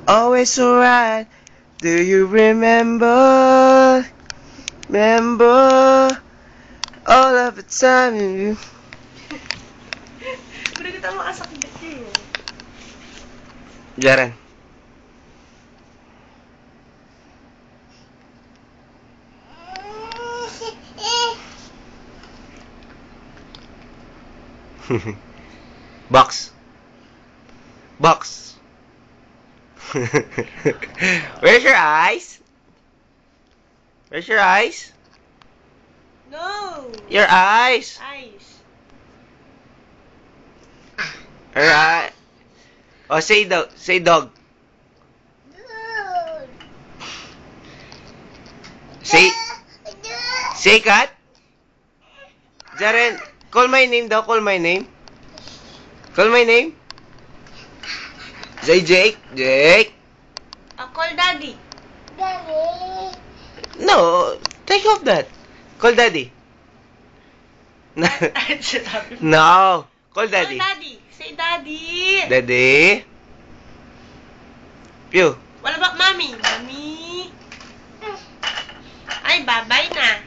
always alright. Do you remember? Remember all of the time you... Pero kita makasakit yun. Jaren. Box. Box. Where's your eyes? Where's your eyes? No! Your eyes. Eyes. Alright. Oh, say dog. Say dog. Say. Say cat. Jaren, call my name daw. Call my name. Call my name. Say Jake. Jake. Call daddy. Daddy. No, take off that. Call daddy. No. Call daddy. Call daddy. Say daddy. Daddy. Pew. What about mommy? Mommy. Ay, bye-bye na.